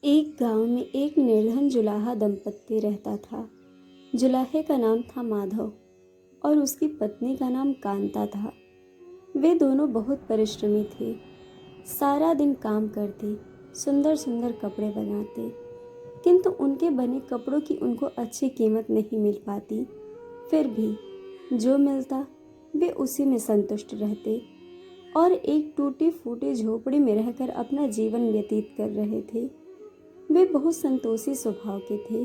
एक गांव में एक निर्धन जुलाहा दंपत्ति रहता था। जुलाहे का नाम था माधव और उसकी पत्नी का नाम कांता था। वे दोनों बहुत परिश्रमी थे। सारा दिन काम करते, सुंदर सुंदर कपड़े बनाते, किंतु उनके बने कपड़ों की उनको अच्छी कीमत नहीं मिल पाती। फिर भी जो मिलता वे उसी में संतुष्ट रहते और एक टूटी फूटी झोपड़ी में रहकर अपना जीवन व्यतीत कर रहे थे। वे बहुत संतोषी स्वभाव के थे।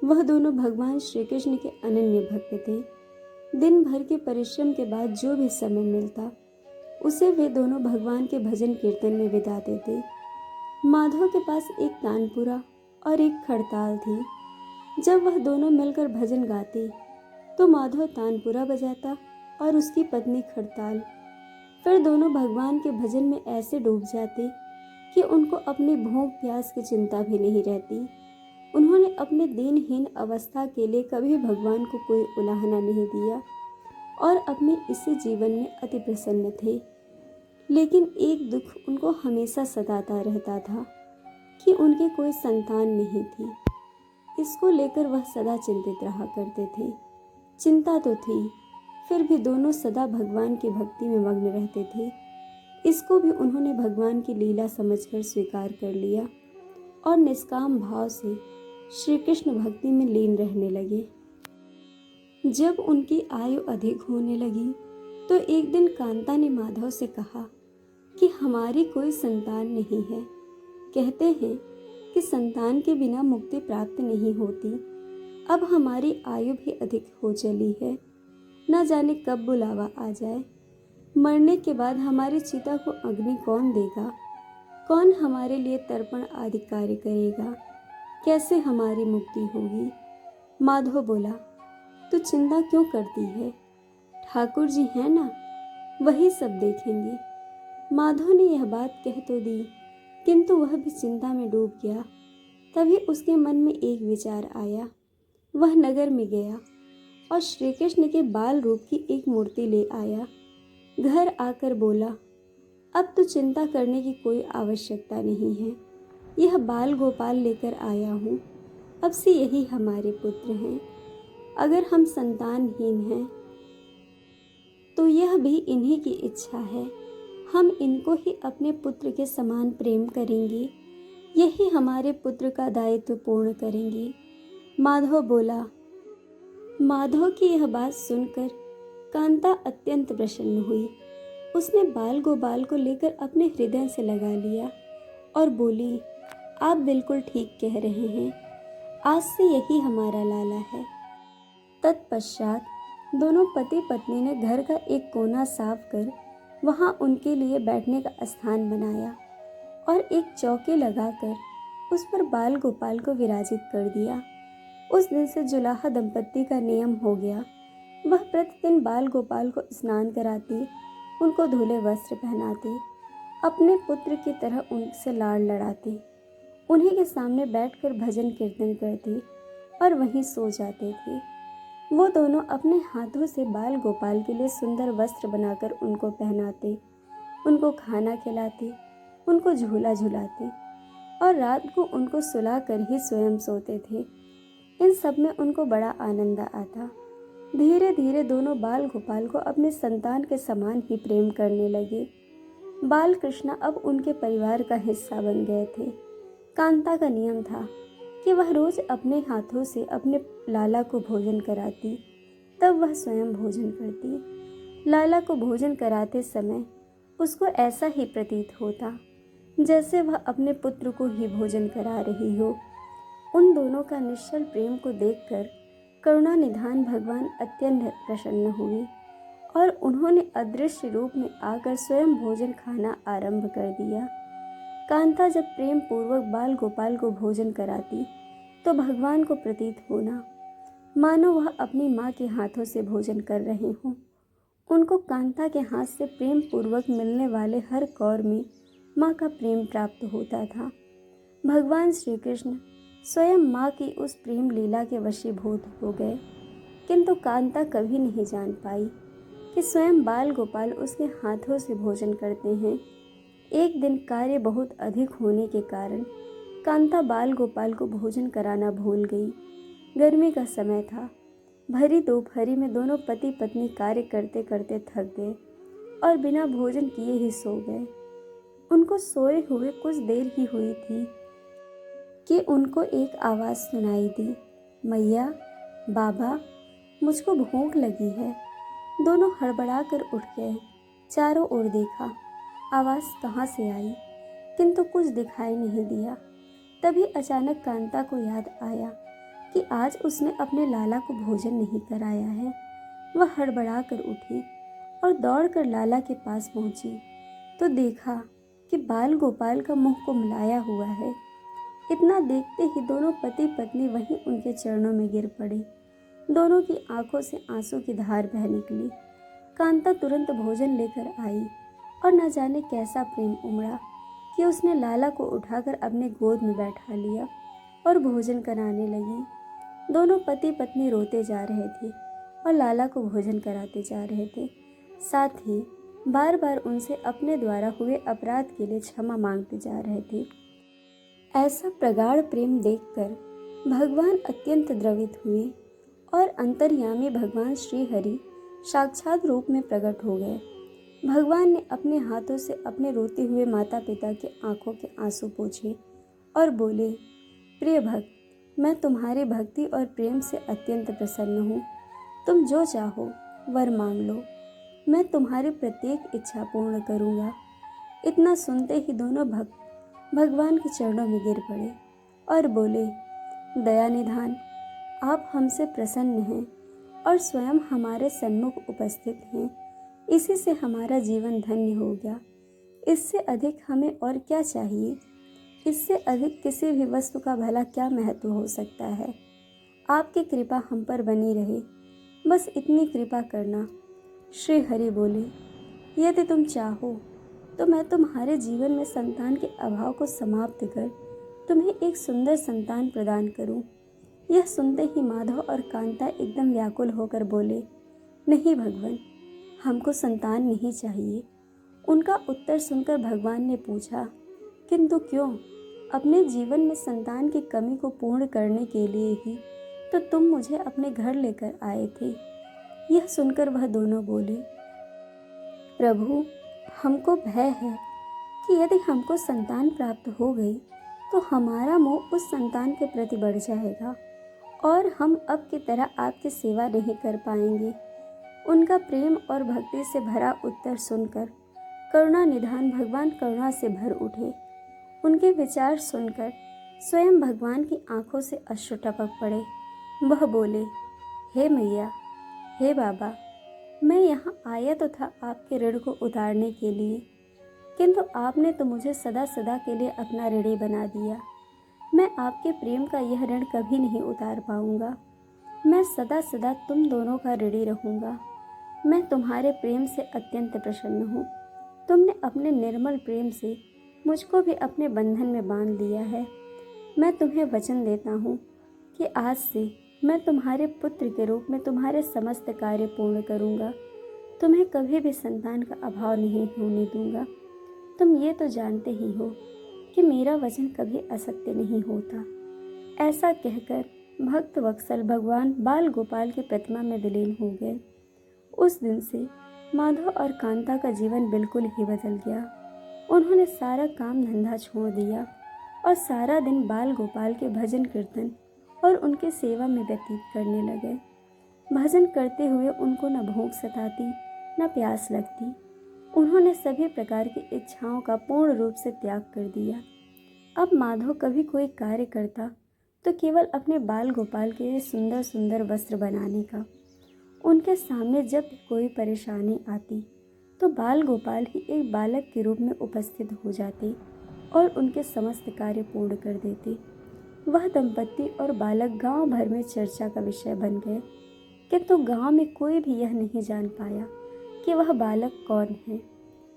वह दोनों भगवान श्री कृष्ण के अनन्य भक्त थे। दिन भर के परिश्रम के बाद जो भी समय मिलता उसे वे दोनों भगवान के भजन कीर्तन में बिता देते। माधव के पास एक तानपुरा और एक खड़ताल थी। जब वह दोनों मिलकर भजन गाते तो माधव तानपुरा बजाता और उसकी पत्नी खड़ताल। फिर दोनों भगवान के भजन में ऐसे डूब जाते कि उनको अपनी भूख प्यास की चिंता भी नहीं रहती। उन्होंने अपने दीनहीन अवस्था के लिए कभी भगवान को कोई उलाहना नहीं दिया और अपने इसी जीवन में अति प्रसन्न थे। लेकिन एक दुख उनको हमेशा सताता रहता था कि उनके कोई संतान नहीं थी। इसको लेकर वह सदा चिंतित रहा करते थे। चिंता तो थी, फिर भी दोनों सदा भगवान की भक्ति में मग्न रहते थे। इसको भी उन्होंने भगवान की लीला समझकर स्वीकार कर लिया और निष्काम भाव से श्री कृष्ण भक्ति में लीन रहने लगे। जब उनकी आयु अधिक होने लगी तो एक दिन कांता ने माधव से कहा कि हमारी कोई संतान नहीं है। कहते हैं कि संतान के बिना मुक्ति प्राप्त नहीं होती। अब हमारी आयु भी अधिक हो चली है, न जाने कब बुलावा आ जाए। मरने के बाद हमारी चिता को अग्नि कौन देगा? कौन हमारे लिए तर्पण आदि कार्य करेगा? कैसे हमारी मुक्ति होगी? माधव बोला, तू चिंता क्यों करती है? ठाकुर जी हैं ना, वही सब देखेंगे। माधव ने यह बात कह तो दी, किंतु वह भी चिंता में डूब गया। तभी उसके मन में एक विचार आया। वह नगर में गया और श्री कृष्ण के बाल रूप की एक मूर्ति ले आया। घर आकर बोला, अब तो चिंता करने की कोई आवश्यकता नहीं है। यह बाल गोपाल लेकर आया हूँ। अब से यही हमारे पुत्र हैं। अगर हम संतानहीन हैं तो यह भी इन्हीं की इच्छा है। हम इनको ही अपने पुत्र के समान प्रेम करेंगे। यही हमारे पुत्र का दायित्व पूर्ण करेंगे। माधव बोला। माधव की यह बात सुनकर कांता अत्यंत प्रसन्न हुई। उसने बाल गोपाल को लेकर अपने हृदय से लगा लिया और बोली, आप बिल्कुल ठीक कह रहे हैं। आज से यही हमारा लाला है। तत्पश्चात दोनों पति पत्नी ने घर का एक कोना साफ कर वहां उनके लिए बैठने का स्थान बनाया और एक चौकी लगाकर उस पर बाल गोपाल को विराजित कर दिया। उस दिन से जुलाहा दंपत्ति का नियम हो गया। वह प्रतिदिन बाल गोपाल को स्नान कराती, उनको धुले वस्त्र पहनाते, अपने पुत्र की तरह उनसे लाड़ लड़ाते, उन्हीं के सामने बैठकर भजन कीर्तन करते और वहीं सो जाते थे। वो दोनों अपने हाथों से बाल गोपाल के लिए सुंदर वस्त्र बनाकर उनको पहनाते, उनको खाना खिलाते, उनको झूला झुलाते और रात को उनको सुला कर ही स्वयं सोते थे। इन सब में उनको बड़ा आनंद आता। धीरे धीरे दोनों बाल गोपाल को अपने संतान के समान ही प्रेम करने लगे। बाल कृष्ण अब उनके परिवार का हिस्सा बन गए थे। कांता का नियम था कि वह रोज अपने हाथों से अपने लाला को भोजन कराती, तब वह स्वयं भोजन करती। लाला को भोजन कराते समय उसको ऐसा ही प्रतीत होता जैसे वह अपने पुत्र को ही भोजन करा रही हो। उन दोनों का निश्चल प्रेम को देखकर करुणा निधान भगवान अत्यंत प्रसन्न हुए और उन्होंने अदृश्य रूप में आकर स्वयं भोजन खाना आरंभ कर दिया। कांता जब प्रेम पूर्वक बाल गोपाल को भोजन कराती तो भगवान को प्रतीत होना मानो वह अपनी माँ के हाथों से भोजन कर रहे हों। उनको कांता के हाथ से प्रेम पूर्वक मिलने वाले हर कौर में माँ का प्रेम प्राप्त होता था। भगवान श्री कृष्ण स्वयं माँ की उस प्रेम लीला के वशीभूत हो गए, किंतु कांता कभी नहीं जान पाई कि स्वयं बाल गोपाल उसके हाथों से भोजन करते हैं। एक दिन कार्य बहुत अधिक होने के कारण कांता बाल गोपाल को भोजन कराना भूल गई। गर्मी का समय था। भरी दोपहरी में दोनों पति पत्नी कार्य करते करते थक गए और बिना भोजन किए ही सो गए। उनको सोए हुए कुछ देर ही हुई थी कि उनको एक आवाज़ सुनाई दी, मैया, बाबा, मुझको भूख लगी है। दोनों हड़बड़ा कर उठ गए। चारों ओर देखा, आवाज़ कहाँ से आई, किंतु कुछ दिखाई नहीं दिया। तभी अचानक कांता को याद आया कि आज उसने अपने लाला को भोजन नहीं कराया है। वह हड़बड़ा कर उठी और दौड़कर लाला के पास पहुंची तो देखा कि बाल गोपाल का मुंह को मिलाया हुआ है। इतना देखते ही दोनों पति पत्नी वहीं उनके चरणों में गिर पड़े। दोनों की आंखों से आंसू की धार बह निकली। कांता तुरंत भोजन लेकर आई और न जाने कैसा प्रेम उमड़ा कि उसने लाला को उठाकर अपने गोद में बैठा लिया और भोजन कराने लगी। दोनों पति पत्नी रोते जा रहे थे और लाला को भोजन कराते जा रहे थे। साथ ही बार बार उनसे अपने द्वारा हुए अपराध के लिए क्षमा मांगते जा रहे थे। ऐसा प्रगाढ़ प्रेम देखकर भगवान अत्यंत द्रवित हुए और अंतर्यामी भगवान श्री हरि साक्षात रूप में प्रकट हो गए। भगवान ने अपने हाथों से अपने रोते हुए माता पिता के आंखों के आंसू पोंछे और बोले, प्रिय भक्त, मैं तुम्हारी भक्ति और प्रेम से अत्यंत प्रसन्न हूँ। तुम जो चाहो वर मांग लो, मैं तुम्हारी प्रत्येक इच्छा पूर्ण करूँगा। इतना सुनते ही दोनों भक्त भगवान के चरणों में गिर पड़े और बोले, दया निधान, आप हमसे प्रसन्न हैं और स्वयं हमारे सन्मुख उपस्थित हैं। इसी से हमारा जीवन धन्य हो गया। इससे अधिक हमें और क्या चाहिए? इससे अधिक किसी भी वस्तु का भला क्या महत्व हो सकता है? आपकी कृपा हम पर बनी रहे, बस इतनी कृपा करना। श्री हरि बोले, यदि तुम चाहो तो मैं तुम्हारे जीवन में संतान के अभाव को समाप्त कर तुम्हें एक सुंदर संतान प्रदान करूं। यह सुनते ही माधव और कांता एकदम व्याकुल होकर बोले, नहीं भगवान, हमको संतान नहीं चाहिए। उनका उत्तर सुनकर भगवान ने पूछा, किंतु क्यों? अपने जीवन में संतान की कमी को पूर्ण करने के लिए ही तो तुम मुझे अपने घर लेकर आए थे। यह सुनकर वह दोनों बोले, प्रभु, हमको भय है कि यदि हमको संतान प्राप्त हो गई तो हमारा मोह उस संतान के प्रति बढ़ जाएगा और हम अब की तरह आपकी सेवा नहीं कर पाएंगे। उनका प्रेम और भक्ति से भरा उत्तर सुनकर करुणा निधान भगवान करुणा से भर उठे। उनके विचार सुनकर स्वयं भगवान की आंखों से अश्रु टपक पड़े। वह बोले, हे मैया, हे बाबा, मैं यहाँ आया तो था आपके ऋण को उतारने के लिए, किंतु आपने तो मुझे सदा सदा के लिए अपना ऋणी बना दिया। मैं आपके प्रेम का यह ऋण कभी नहीं उतार पाऊँगा। मैं सदा सदा तुम दोनों का ऋणी रहूँगा। मैं तुम्हारे प्रेम से अत्यंत प्रसन्न हूँ। तुमने अपने निर्मल प्रेम से मुझको भी अपने बंधन में बांध लिया है। मैं तुम्हें वचन देता हूँ कि आज से मैं तुम्हारे पुत्र के रूप में तुम्हारे समस्त कार्य पूर्ण करूँगा। तुम्हें कभी भी संतान का अभाव नहीं होने दूँगा। तुम ये तो जानते ही हो कि मेरा वचन कभी असत्य नहीं होता। ऐसा कहकर भक्त वत्सल भगवान बाल गोपाल की प्रतिमा में विलीन हो गए। उस दिन से माधव और कांता का जीवन बिल्कुल ही बदल गया। उन्होंने सारा काम धंधा छोड़ दिया और सारा दिन बाल गोपाल के भजन कीर्तन और उनके सेवा में व्यतीत करने लगे। भजन करते हुए उनको न भूख सताती न प्यास लगती। उन्होंने सभी प्रकार की इच्छाओं का पूर्ण रूप से त्याग कर दिया। अब माधव कभी कोई कार्य करता तो केवल अपने बाल गोपाल के लिए सुंदर सुंदर वस्त्र बनाने का। उनके सामने जब भी कोई परेशानी आती तो बाल गोपाल ही एक बालक के रूप में उपस्थित हो जाते और उनके समस्त कार्य पूर्ण कर देते। वह दंपत्ति और बालक गांव भर में चर्चा का विषय बन गए, किंतु गांव में कोई भी यह नहीं जान पाया कि वह बालक कौन है,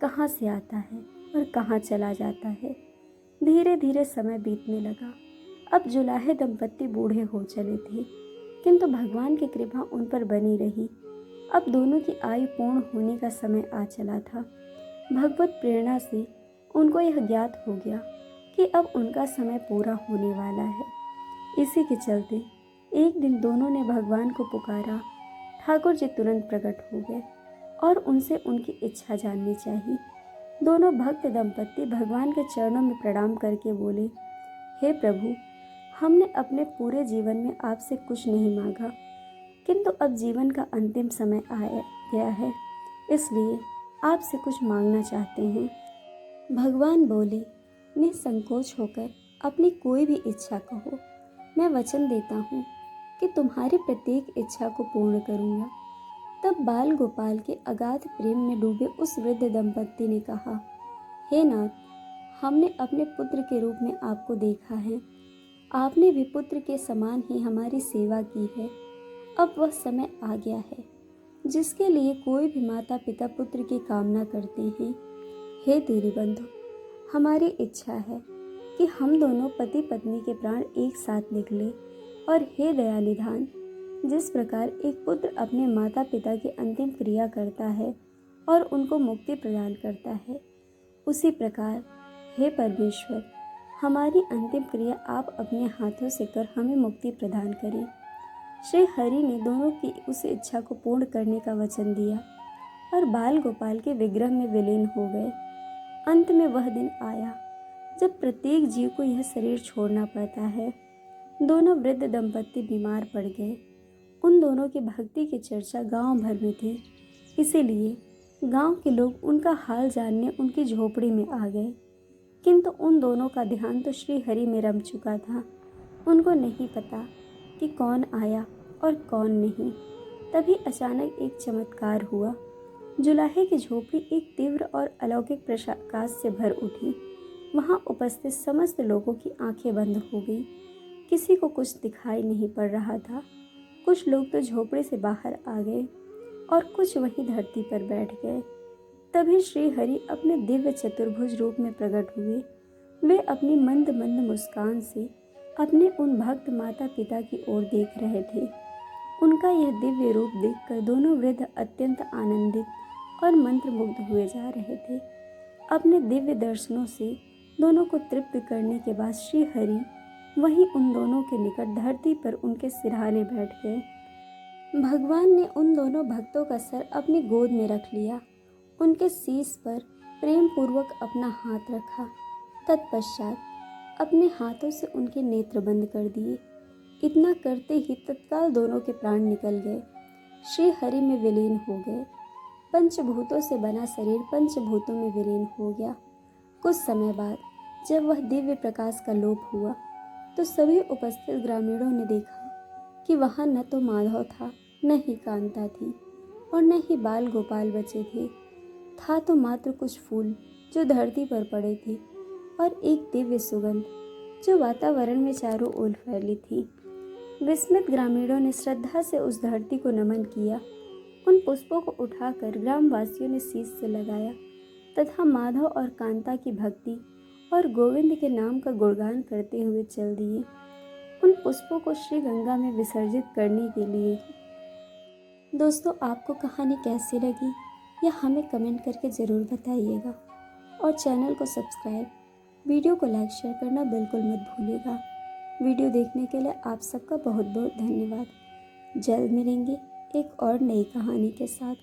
कहाँ से आता है और कहाँ चला जाता है। धीरे धीरे समय बीतने लगा। अब जुलाहे दंपत्ति बूढ़े हो चले थे, किंतु भगवान की कृपा उन पर बनी रही। अब दोनों की आयु पूर्ण होने का समय आ चला था। भगवत प्रेरणा से उनको यह ज्ञात हो गया कि अब उनका समय पूरा होने वाला है। इसी के चलते एक दिन दोनों ने भगवान को पुकारा। ठाकुर जी तुरंत प्रकट हो गए और उनसे उनकी इच्छा जाननी चाहिए। दोनों भक्त दंपत्ति भगवान के चरणों में प्रणाम करके बोले, हे प्रभु, हमने अपने पूरे जीवन में आपसे कुछ नहीं मांगा, किंतु अब जीवन का अंतिम समय आ गया है, इसलिए आपसे कुछ मांगना चाहते हैं। भगवान बोले, निसंकोच होकर अपनी कोई भी इच्छा कहो। मैं वचन देता हूँ कि तुम्हारी प्रत्येक इच्छा को पूर्ण करूँगा। तब बाल गोपाल के अगाध प्रेम में डूबे उस वृद्ध दंपत्ति ने कहा, हे नाथ, हमने अपने पुत्र के रूप में आपको देखा है। आपने भी पुत्र के समान ही हमारी सेवा की है। अब वह समय आ गया है जिसके लिए कोई भी माता पिता पुत्र की कामना करते हैं। हे तेरे बंधु, हमारी इच्छा है कि हम दोनों पति पत्नी के प्राण एक साथ निकले। और हे दया निधान, जिस प्रकार एक पुत्र अपने माता पिता की अंतिम क्रिया करता है और उनको मुक्ति प्रदान करता है, उसी प्रकार हे परमेश्वर, हमारी अंतिम क्रिया आप अपने हाथों से कर हमें मुक्ति प्रदान करें। श्री हरि ने दोनों की उस इच्छा को पूर्ण करने का वचन दिया और बाल गोपाल के विग्रह में विलीन हो गए। अंत में वह दिन आया जब प्रत्येक जीव को यह शरीर छोड़ना पड़ता है। दोनों वृद्ध दंपत्ति बीमार पड़ गए। उन दोनों की भक्ति की चर्चा गांव भर में थी, इसीलिए गांव के लोग उनका हाल जानने उनकी झोपड़ी में आ गए। किंतु उन दोनों का ध्यान तो श्री हरि में रम चुका था। उनको नहीं पता कि कौन आया और कौन नहीं। तभी अचानक एक चमत्कार हुआ। जुलाहे की झोपड़ी एक तीव्र और अलौकिक प्रकाश से भर उठी। वहां उपस्थित समस्त लोगों की आंखें बंद हो गई। किसी को कुछ दिखाई नहीं पड़ रहा था। कुछ लोग तो झोपड़ी से बाहर आ गए और कुछ वहीं धरती पर बैठ गए। तभी श्री हरि अपने दिव्य चतुर्भुज रूप में प्रकट हुए। वे अपनी मंद मंद मुस्कान से अपने उन भक्त माता पिता की ओर देख रहे थे। उनका यह दिव्य रूप देखकर दोनों वृद्ध अत्यंत आनंदित और मंत्रमुग्ध हुए जा रहे थे। अपने दिव्य दर्शनों से दोनों को तृप्त करने के बाद श्री हरि वहीं उन दोनों के निकट धरती पर उनके सिरहाने बैठ गए। भगवान ने उन दोनों भक्तों का सर अपनी गोद में रख लिया, उनके शीश पर प्रेम पूर्वक अपना हाथ रखा। तत्पश्चात अपने हाथों से उनके नेत्र बंद कर दिए। इतना करते ही तत्काल दोनों के प्राण निकल गए, श्री हरि में विलीन हो गए। पंचभूतों से बना शरीर पंचभूतों में विलीन हो गया। कुछ समय बाद जब वह दिव्य प्रकाश का लोप हुआ तो सभी उपस्थित ग्रामीणों ने देखा कि वहाँ न तो माधव था, न ही कांता थी और न ही बाल गोपाल बचे थे। था तो मात्र कुछ फूल जो धरती पर पड़े थे और एक दिव्य सुगंध जो वातावरण में चारों ओर फैली थी। विस्मित ग्रामीणों ने श्रद्धा से उस धरती को नमन किया। उन पुष्पों को उठाकर ग्रामवासियों ने शीश से लगाया तथा माधव और कांता की भक्ति और गोविंद के नाम का गुणगान करते हुए चल दिए, उन पुष्पों को श्री गंगा में विसर्जित करने के लिए। दोस्तों, आपको कहानी कैसी लगी यह हमें कमेंट करके ज़रूर बताइएगा और चैनल को सब्सक्राइब, वीडियो को लाइक शेयर करना बिल्कुल मत भूलिएगा। वीडियो देखने के लिए आप सबका बहुत बहुत धन्यवाद। जल्द मिलेंगे एक और नई कहानी के साथ।